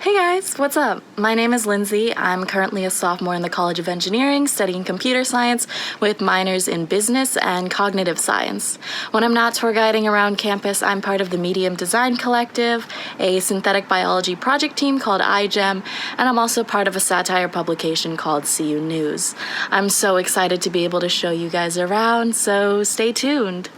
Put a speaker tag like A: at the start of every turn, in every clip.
A: Hey guys, what's up? My name is Lindsey. I'm currently a sophomore in the College of Engineering studying computer science with minors in business and cognitive science. When I'm not tour guiding around campus, I'm part of the Medium Design Collective, a synthetic biology project team called iGEM, and I'm also part of a satire publication called CU News. I'm so excited to be able to show you guys around, so stay tuned.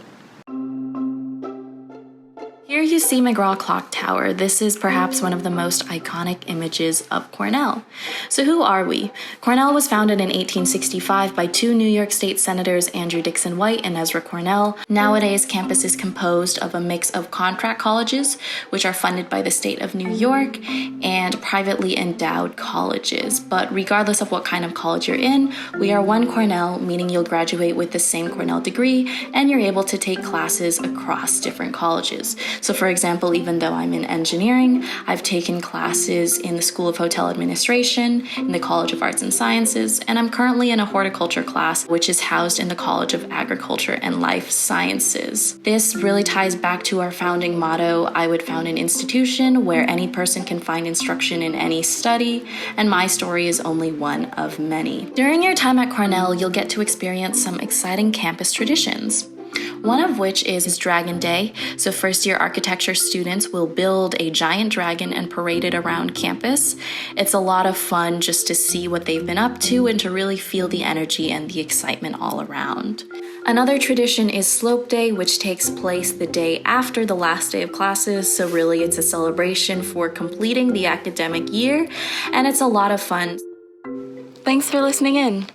A: Here you see McGraw Clock Tower. This is perhaps one of the most iconic images of Cornell. So who are we? Cornell was founded in 1865 by two New York State Senators, Andrew Dixon White and Ezra Cornell. Nowadays, campus is composed of a mix of contract colleges, which are funded by the state of New York, and privately endowed colleges. But regardless of what kind of college you're in, we are one Cornell, meaning you'll graduate with the same Cornell degree, and you're able to take classes across different colleges. So for example, even though I'm in engineering, I've taken classes in the School of Hotel Administration, in the College of Arts and Sciences, and I'm currently in a horticulture class, which is housed in the College of Agriculture and Life Sciences. This really ties back to our founding motto, I would found an institution where any person can find instruction in any study, and my story is only one of many. During your time at Cornell, you'll get to experience some exciting campus traditions. One of which is Dragon Day. So first year architecture students will build a giant dragon and parade it around campus. It's a lot of fun just to see what they've been up to and to really feel the energy and the excitement all around. Another tradition is Slope Day, which takes place the day after the last day of classes. So really it's a celebration for completing the academic year, and it's a lot of fun. Thanks for listening in.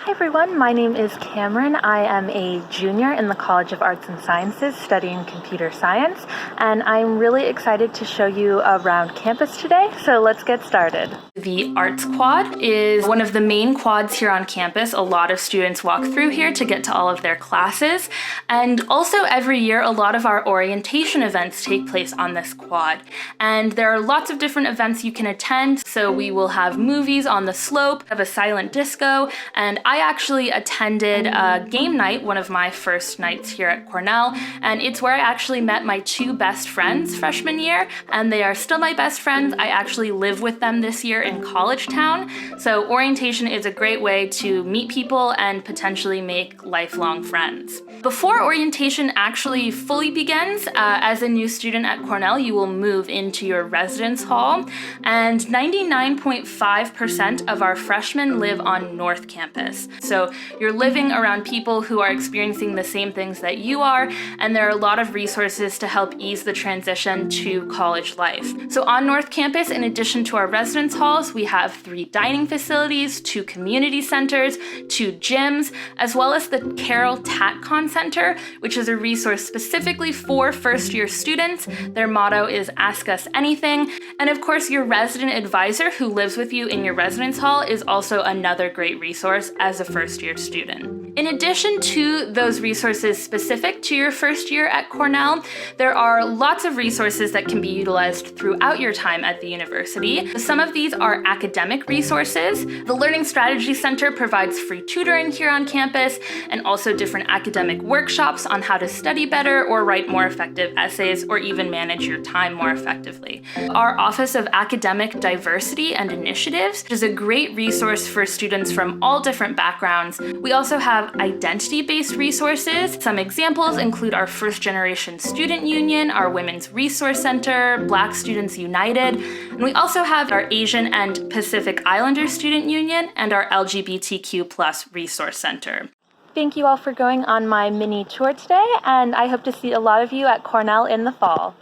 B: Hi everyone, my name is Cameron. I am a junior in the College of Arts and Sciences studying computer science, and I'm really excited to show you around campus today, so let's get started.
C: The Arts Quad is one of the main quads here on campus. A lot of students walk through here to get to all of their classes, and also every year a lot of our orientation events take place on this quad. And there are lots of different events you can attend, so we will have movies on the slope, have a silent disco, and I actually attended a game night, one of my first nights here at Cornell, and it's where I actually met my two best friends freshman year, and they are still my best friends. I actually live with them this year in College Town, so orientation is a great way to meet people and potentially make lifelong friends. Before orientation actually fully begins, as a new student at Cornell, you will move into your residence hall, and 99.5% of our freshmen live on North Campus. So you're living around people who are experiencing the same things that you are, and there are a lot of resources to help ease the transition to college life. So on North Campus, in addition to our residence halls, we have 3 dining facilities, 2 community centers, 2 gyms, as well as the Carroll TatCon Center, which is a resource specifically for first-year students. Their motto is Ask Us Anything. And of course, your resident advisor who lives with you in your residence hall is also another great resource as a first-year student. In addition to those resources specific to your first year at Cornell, there are lots of resources that can be utilized throughout your time at the university. Some of these are academic resources. The Learning Strategy Center provides free tutoring here on campus, and also different academic workshops on how to study better or write more effective essays or even manage your time more effectively. Our Office of Academic Diversity and Initiatives is a great resource for students from all different backgrounds. We also have identity-based resources. Some examples include our First Generation Student Union, our Women's Resource Center, Black Students United, and we also have our Asian and Pacific Islander Student Union and our LGBTQ+ Resource Center.
B: Thank you all for going on my mini tour today, and I hope to see a lot of you at Cornell in the fall.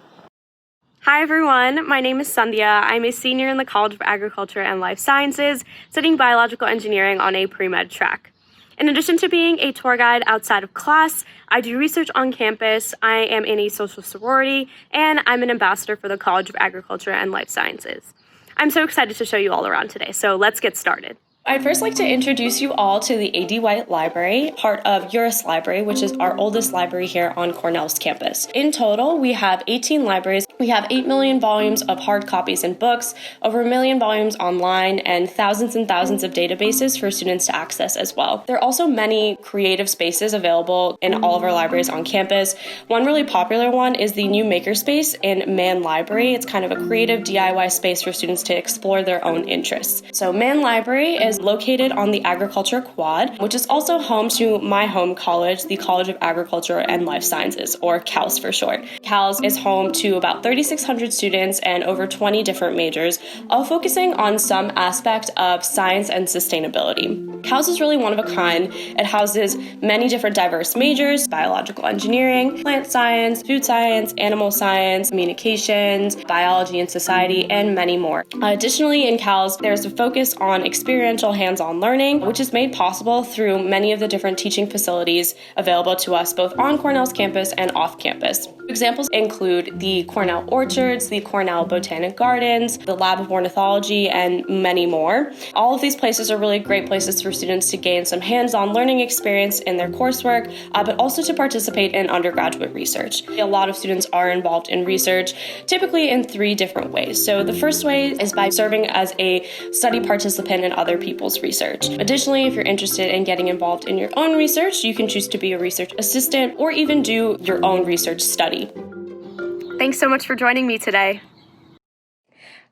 D: Hi everyone, my name is Sandhya. I'm a senior in the College of Agriculture and Life Sciences, studying biological engineering on a pre-med track. In addition to being a tour guide outside of class, I do research on campus, I am in a social sorority, and I'm an ambassador for the College of Agriculture and Life Sciences. I'm so excited to show you all around today, so let's get started. I'd first like to introduce you all to the A.D. White Library, part of URIS Library, which is our oldest library here on Cornell's campus. In total, we have 18 libraries. We have 8 million volumes of hard copies and books, over 1 million volumes online, and thousands of databases for students to access as well. There are also many creative spaces available in all of our libraries on campus. One really popular one is the new makerspace in Man Library. It's kind of a creative DIY space for students to explore their own interests. So Man Library is located on the Agriculture Quad, which is also home to my home college, the College of Agriculture and Life Sciences, or CALS for short. CALS is home to about 3,600 students and over 20 different majors, all focusing on some aspect of science and sustainability. CALS is really one of a kind. It houses many different diverse majors: biological engineering, plant science, food science, animal science, communications, biology and society, and many more. Additionally, in CALS, there's a focus on experiential hands-on learning, which is made possible through many of the different teaching facilities available to us both on Cornell's campus and off campus. Examples include the Cornell Orchards, the Cornell Botanic Gardens, the Lab of Ornithology, and many more. All of these places are really great places for students to gain some hands-on learning experience in their coursework, but also to participate in undergraduate research. A lot of students are involved in research, typically in 3 different ways. So the first way is by serving as a study participant in other people's research. Additionally, if you're interested in getting involved in your own research, you can choose to be a research assistant or even do your own research study. Thanks so much for joining me today.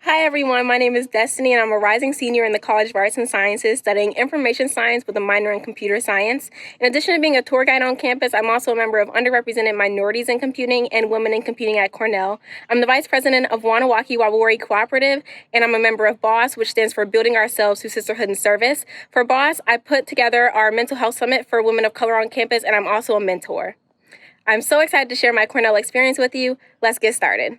E: Hi everyone, my name is Destiny and I'm a rising senior in the College of Arts and Sciences studying information science with a minor in computer science. In addition to being a tour guide on campus, I'm also a member of underrepresented minorities in computing and women in computing at Cornell. I'm the vice president of Wanawaki Wawori Cooperative, and I'm a member of BOSS, which stands for Building Ourselves Through Sisterhood and Service. For BOSS, I put together our mental health summit for women of color on campus, and I'm also a mentor. I'm so excited to share my Cornell experience with you. Let's get started.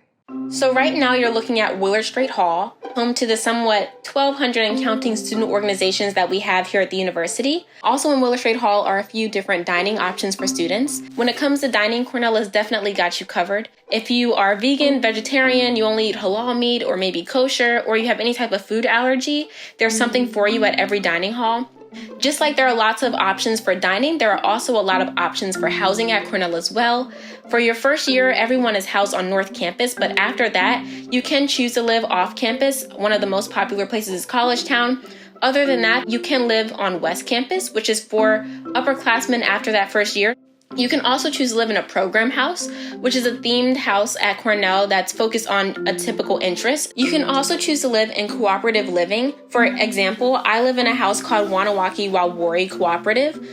E: So right now you're looking at Willard Straight Hall, home to the somewhat 1,200 and counting student organizations that we have here at the university. Also in Willard Straight Hall are a few different dining options for students. When it comes to dining, Cornell has definitely got you covered. If you are vegan, vegetarian, you only eat halal meat or maybe kosher, or you have any type of food allergy, there's something for you at every dining hall. Just like there are lots of options for dining, there are also a lot of options for housing at Cornell as well. For your first year, everyone is housed on North Campus, but after that, you can choose to live off campus. One of the most popular places is College Town. Other than that, you can live on West Campus, which is for upperclassmen after that first year. You can also choose to live in a program house, which is a themed house at Cornell that's focused on a typical interest. You can also choose to live in cooperative living. For example, I live in a house called Wanawaki Wawori Cooperative.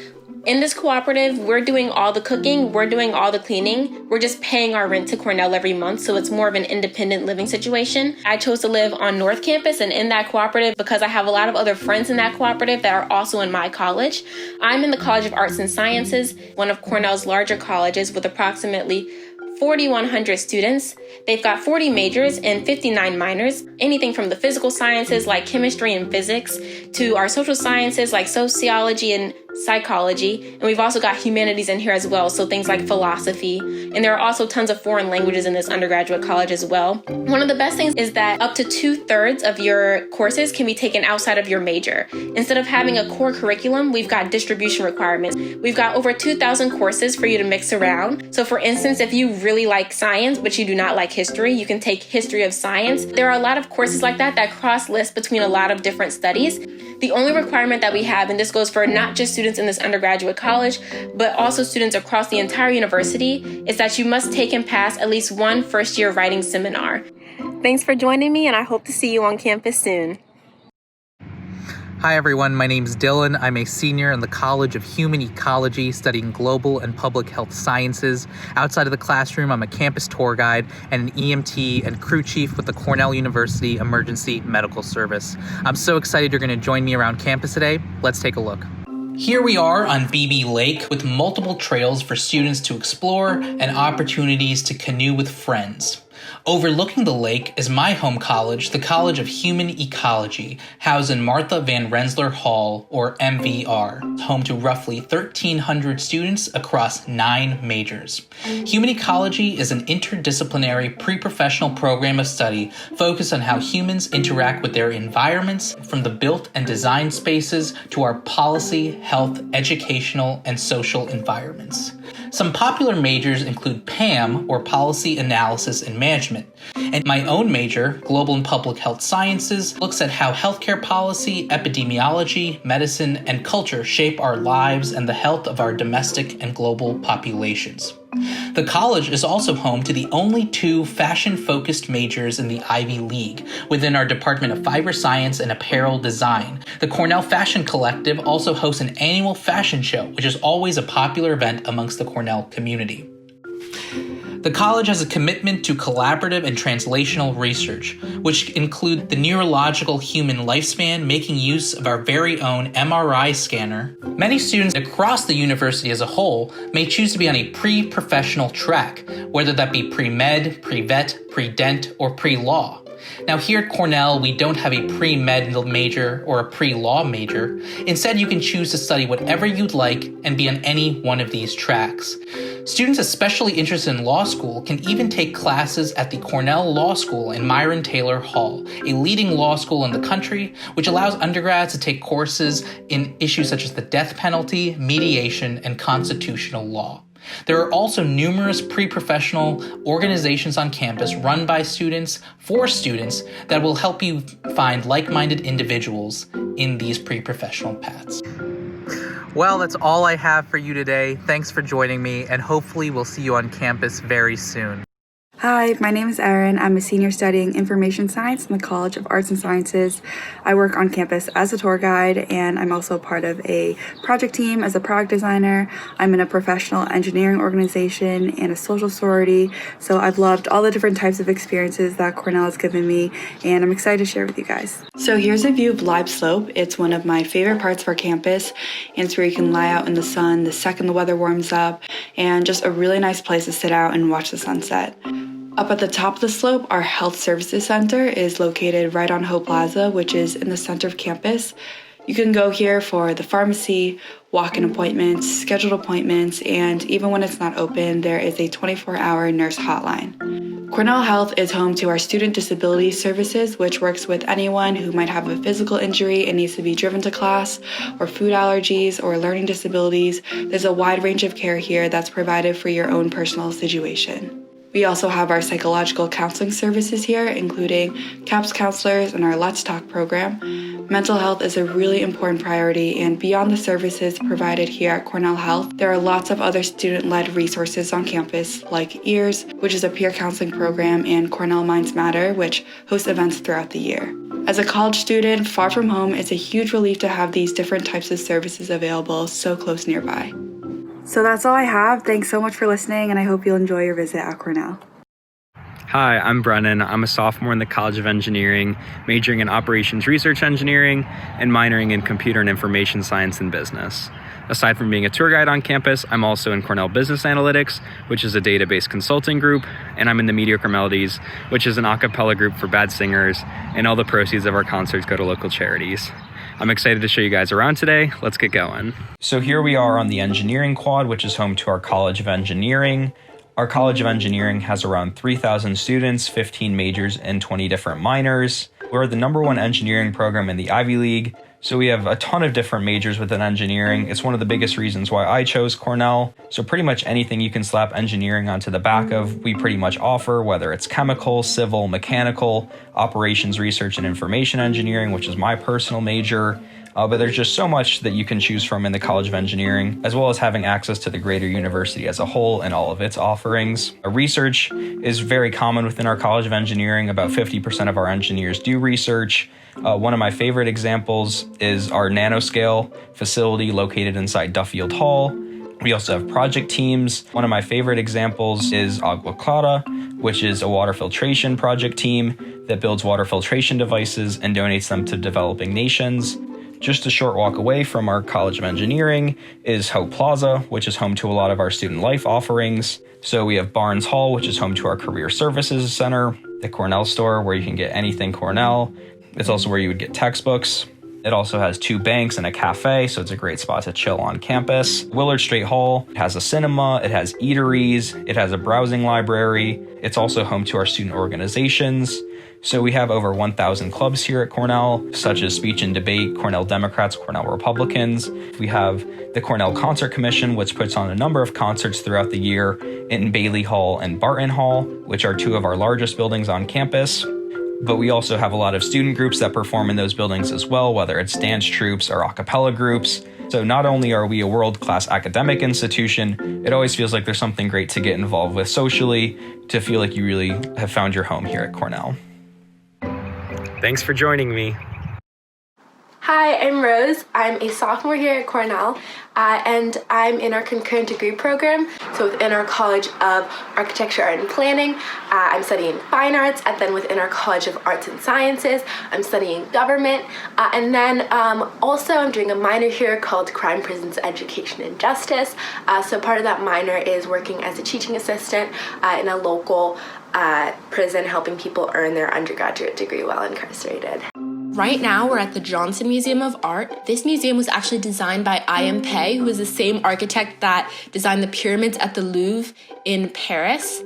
E: In this cooperative, we're doing all the cooking, we're doing all the cleaning, we're just paying our rent to Cornell every month, so it's more of an independent living situation. I chose to live on North Campus and in that cooperative because I have a lot of other friends in that cooperative that are also in my college. I'm in the College of Arts and Sciences, one of Cornell's larger colleges with approximately 4,100 students. They've got 40 majors and 59 minors, anything from the physical sciences like chemistry and physics to our social sciences like sociology and psychology, and we've also got humanities in here as well, so things like philosophy, and there are also tons of foreign languages in this undergraduate college as well. One of the best things is that up to 2/3 of your courses can be taken outside of your major. Instead of having a core curriculum, we've got distribution requirements. We've got over 2,000 courses for you to mix around. So for instance, if you really like science, but you do not like history, you can take history of science. There are a lot of courses like that that cross-list between a lot of different studies. The only requirement that we have, and this goes for not just students in this undergraduate college, but also students across the entire university, is that you must take and pass at least one first-year writing seminar. Thanks for joining me, and I hope to see you on campus soon.
F: Hi everyone, my name's Dillon. I'm a senior in the College of Human Ecology studying global and public health sciences. Outside of the classroom, I'm a campus tour guide and an EMT and crew chief with the Cornell University Emergency Medical Service. I'm so excited you're going to join me around campus today. Let's take a look. Here we are on BB Lake with multiple trails for students to explore and opportunities to canoe with friends. Overlooking the lake is my home college, the College of Human Ecology, housed in Martha Van Rensselaer Hall, or MVR, home to roughly 1,300 students across 9 majors. Human Ecology is an interdisciplinary pre-professional program of study focused on how humans interact with their environments, from the built and design spaces to our policy, health, educational, and social environments. Some popular majors include PAM, or Policy Analysis and Management, and my own major, Global and Public Health Sciences, looks at how healthcare policy, epidemiology, medicine, and culture shape our lives and the health of our domestic and global populations. The college is also home to the only 2 fashion-focused majors in the Ivy League within our Department of Fiber Science and Apparel Design. The Cornell Fashion Collective also hosts an annual fashion show, which is always a popular event amongst the Cornell community. The college has a commitment to collaborative and translational research, which include the neurological human lifespan, making use of our very own MRI scanner. Many students across the university as a whole may choose to be on a pre-professional track, whether that be pre-med, pre-vet, pre-dent, or pre-law. Now here at Cornell, we don't have a pre-med major or a pre-law major. Instead, you can choose to study whatever you'd like and be on any one of these tracks. Students especially interested in law school can even take classes at the Cornell Law School in Myron Taylor Hall, a leading law school in the country, which allows undergrads to take courses in issues such as the death penalty, mediation, and constitutional law. There are also numerous pre-professional organizations on campus run by students for students that will help you find like-minded individuals in these pre-professional paths. Well, that's all I have for you today. Thanks for joining me, and hopefully we'll see you on campus very soon.
G: Hi, my name is Erin. I'm a senior studying information science in the College of Arts and Sciences. I work on campus as a tour guide, and I'm also part of a project team as a product designer. I'm in a professional engineering organization and a social sorority, so I've loved all the different types of experiences that Cornell has given me, and I'm excited to share with you guys. So here's a view of Live Slope. It's one of my favorite parts of our campus, and it's where you can lie out in the sun the second the weather warms up, and just a really nice place to sit out and watch the sunset. Up at the top of the slope, our Health Services Center is located right on Hope Plaza, which is in the center of campus. You can go here for the pharmacy, walk-in appointments, scheduled appointments, and even when it's not open, there is a 24-hour nurse hotline. Cornell Health is home to our Student Disability Services, which works with anyone who might have a physical injury and needs to be driven to class, or food allergies, or learning disabilities. There's a wide range of care here that's provided for your own personal situation. We also have our psychological counseling services here, including CAPS counselors and our Let's Talk program. Mental health is a really important priority, and beyond the services provided here at Cornell Health, there are lots of other student-led resources on campus, like EARS, which is a peer counseling program, and Cornell Minds Matter, which hosts events throughout the year. As a college student, far from home, it's a huge relief to have these different types of services available so close nearby. So that's all I have. Thanks so much for listening, and I hope you'll enjoy your visit at Cornell.
H: Hi, I'm Brennan. I'm a sophomore in the College of Engineering, majoring in Operations Research Engineering and minoring in Computer and Information Science and Business. Aside from being a tour guide on campus, I'm also in Cornell Business Analytics, which is a database consulting group, and I'm in the Mediocre Melodies, which is an a cappella group for bad singers, and all the proceeds of our concerts go to local charities. I'm excited to show you guys around today. Let's get going. So here we are on the engineering quad, which is home to our College of Engineering. Our College of Engineering has around 3,000 students, 15 majors, and 20 different minors. We're the #1 engineering program in the Ivy League, so we have a ton of different majors within engineering. It's one of the biggest reasons why I chose Cornell. So pretty much anything you can slap engineering onto the back of, we pretty much offer, whether it's chemical, civil, mechanical, operations, research, and information engineering, which is my personal major. But there's just so much that you can choose from in the College of Engineering, as well as having access to the greater university as a whole and all of its offerings. Research is very common within our College of Engineering. About 50% of our engineers do research. One of my favorite examples is our nanoscale facility located inside Duffield Hall. We also have project teams. One of my favorite examples is Agua Clara, which is a water filtration project team that builds water filtration devices and donates them to developing nations. Just a short walk away from our College of Engineering is Hope Plaza, which is home to a lot of our student life offerings. So we have Barnes Hall, which is home to our Career Services Center, the Cornell store, where you can get anything Cornell. It's also where you would get textbooks. It also has 2 banks and a cafe, so it's a great spot to chill on campus. Willard Straight Hall has a cinema, it has eateries, it has a browsing library. It's also home to our student organizations. So we have over 1,000 clubs here at Cornell, such as Speech and Debate, Cornell Democrats, Cornell Republicans. We have the Cornell Concert Commission, which puts on a number of concerts throughout the year in Bailey Hall and Barton Hall, which are 2 of our largest buildings on campus. But we also have a lot of student groups that perform in those buildings as well, whether it's dance troupes or a cappella groups. So not only are we a world-class academic institution, it always feels like there's something great to get involved with socially, to feel like you really have found your home here at Cornell. Thanks for joining me.
I: Hi, I'm Rose. I'm a sophomore here at Cornell, and I'm in our concurrent degree program. So within our College of Architecture, Art, and Planning, I'm studying fine arts, and then within our College of Arts and Sciences, I'm studying government, and then also I'm doing a minor here called Crime, Prisons, Education, and Justice. So part of that minor is working as a teaching assistant in a local prison, helping people earn their undergraduate degree while incarcerated.
J: Right now, we're at the Johnson Museum of Art. This museum was actually designed by I.M. Pei, who is the same architect that designed the pyramids at the Louvre in Paris.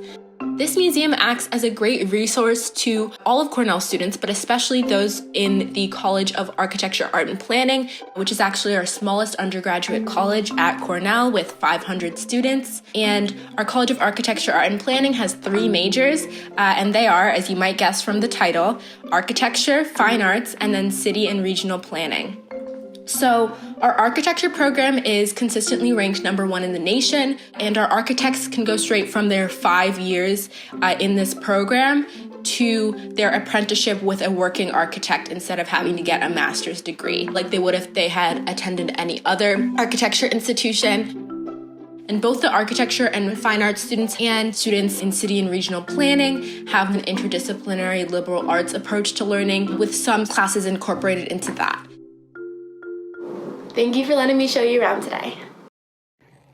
J: This museum acts as a great resource to all of Cornell students, but especially those in the College of Architecture, Art, and Planning, which is actually our smallest undergraduate college at Cornell with 500 students. And our College of Architecture, Art, and Planning has 3 majors, and they are, as you might guess from the title, Architecture, Fine Arts, and then City and Regional Planning. So our architecture program is consistently ranked number 1 in the nation, and our architects can go straight from their 5 years in this program to their apprenticeship with a working architect instead of having to get a master's degree like they would if they had attended any other architecture institution. And both the architecture and fine arts students and students in city and regional planning have an interdisciplinary liberal arts approach to learning, with some classes incorporated into that.
I: Thank you for letting me show you around today.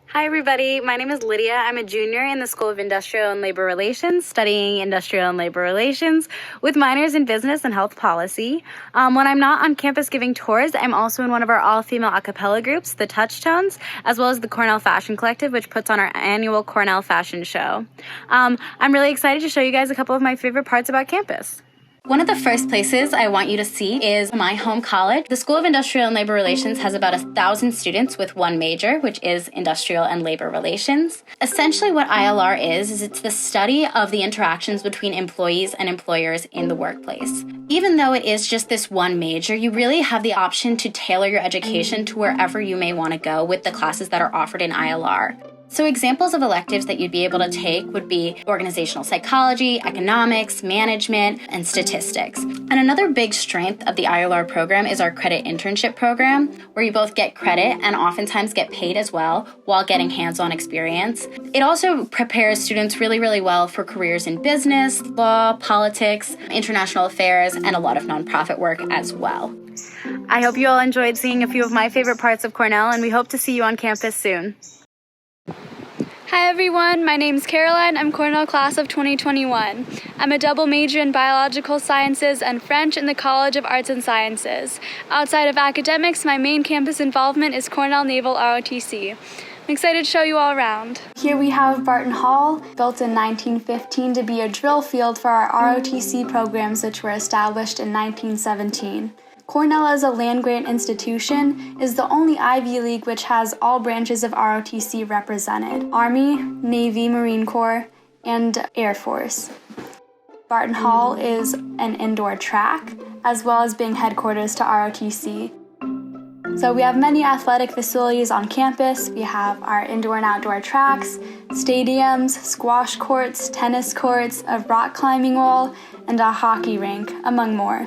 K: Hi everybody, my name is Lydia. I'm a junior in the School of Industrial and Labor Relations, studying Industrial and Labor Relations with minors in Business and Health Policy. When I'm not on campus giving tours, I'm also in one of our all-female a cappella groups, the Touchtones, as well as the Cornell Fashion Collective, which puts on our annual Cornell Fashion Show. I'm really excited to show you guys a couple of my favorite parts about campus.
L: One of the first places I want you to see is my home college. The School of Industrial and Labor Relations has about 1,000 students with 1 major, which is Industrial and Labor Relations. Essentially what ILR is it's the study of the interactions between employees and employers in the workplace. Even though it is just this 1 major, you really have the option to tailor your education to wherever you may want to go with the classes that are offered in ILR. So examples of electives that you'd be able to take would be organizational psychology, economics, management, and statistics. And another big strength of the ILR program is our credit internship program, where you both get credit and oftentimes get paid as well while getting hands-on experience. It also prepares students really, really well for careers in business, law, politics, international affairs, and a lot of nonprofit work as well.
K: I hope you all enjoyed seeing a few of my favorite parts of Cornell, and we hope to see you on campus soon.
M: Hi everyone, my name's Caroline. I'm Cornell class of 2021. I'm a double major in biological sciences and French in the College of Arts and Sciences. Outside of academics, my main campus involvement is Cornell Naval ROTC. I'm excited to show you all around.
N: Here we have Barton Hall, built in 1915 to be a drill field for our ROTC programs, which were established in 1917. Cornell, as a land-grant institution, is the only Ivy League which has all branches of ROTC represented: Army, Navy, Marine Corps, and Air Force. Barton Hall is an indoor track, as well as being headquarters to ROTC. So we have many athletic facilities on campus. We have our indoor and outdoor tracks, stadiums, squash courts, tennis courts, a rock climbing wall, and a hockey rink, among more.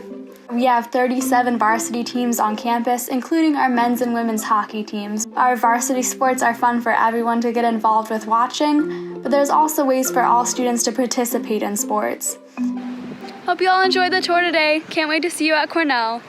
N: We have 37 varsity teams on campus, including our men's and women's hockey teams. Our varsity sports are fun for everyone to get involved with watching, but there's also ways for all students to participate in sports.
M: Hope you all enjoyed the tour today. Can't wait to see you at Cornell.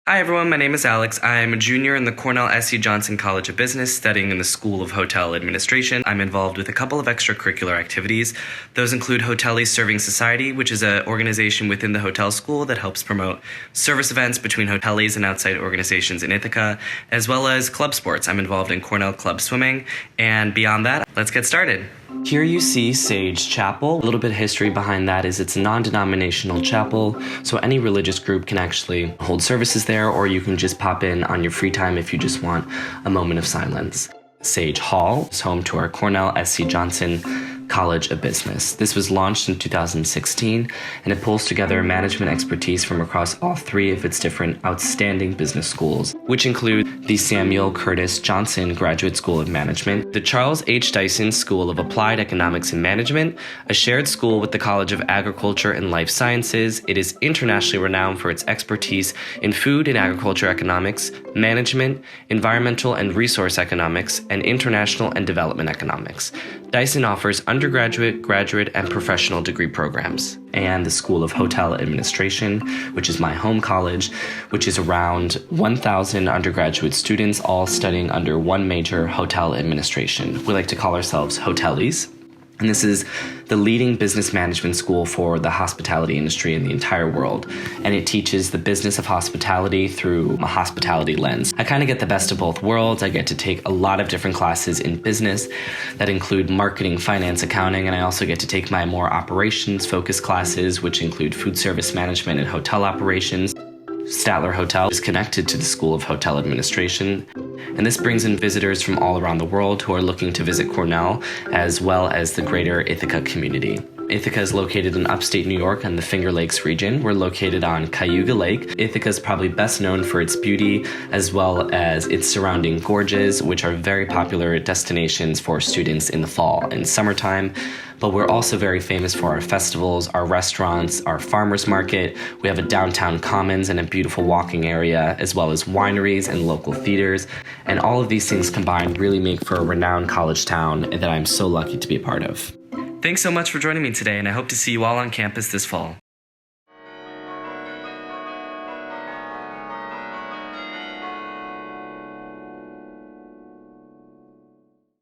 O: Hi everyone, my name is Alex. I'm a junior in the Cornell S.C. Johnson College of Business, studying in the School of Hotel Administration. I'm involved with a couple of extracurricular activities. Those include Hoteliers Serving Society, which is an organization within the hotel school that helps promote service events between hoteliers and outside organizations in Ithaca, as well as club sports. I'm involved in Cornell Club Swimming, and beyond that, let's get started.
P: Here you see Sage Chapel. A little bit of history behind that is it's a non-denominational chapel, so any religious group can actually hold services there, or you can just pop in on your free time if you just want a moment of silence. Sage Hall is home to our Cornell S.C. Johnson College of Business. This was launched in 2016, and it pulls together management expertise from across all three of its different outstanding business schools, which include the Samuel Curtis Johnson Graduate School of Management, the Charles H. Dyson School of Applied Economics and Management, a shared school with the College of Agriculture and Life Sciences. It is internationally renowned for its expertise in food and agriculture economics, management, environmental and resource economics, and international and development economics. Dyson offers undergraduate, graduate, and professional degree programs. And the School of Hotel Administration, which is my home college, which is around 1,000 undergraduate students all studying under one major, hotel administration. We like to call ourselves hotelies. And this is the leading business management school for the hospitality industry in the entire world. And it teaches the business of hospitality through a hospitality lens. I kind of get the best of both worlds. I get to take a lot of different classes in business that include marketing, finance, accounting, and I also get to take my more operations-focused classes, which include food service management and hotel operations. Statler Hotel is connected to the School of Hotel Administration, and this brings in visitors from all around the world who are looking to visit Cornell, as well as the greater Ithaca community. Ithaca is located in upstate New York in the Finger Lakes region. We're located on Cayuga Lake. Ithaca is probably best known for its beauty, as well as its surrounding gorges, which are very popular destinations for students in the fall and summertime. But we're also very famous for our festivals, our restaurants, our farmers market. We have a downtown commons and a beautiful walking area, as well as wineries and local theaters. And all of these things combined really make for a renowned college town that I'm so lucky to be a part of.
O: Thanks so much for joining me today, and I hope to see you all on campus this fall.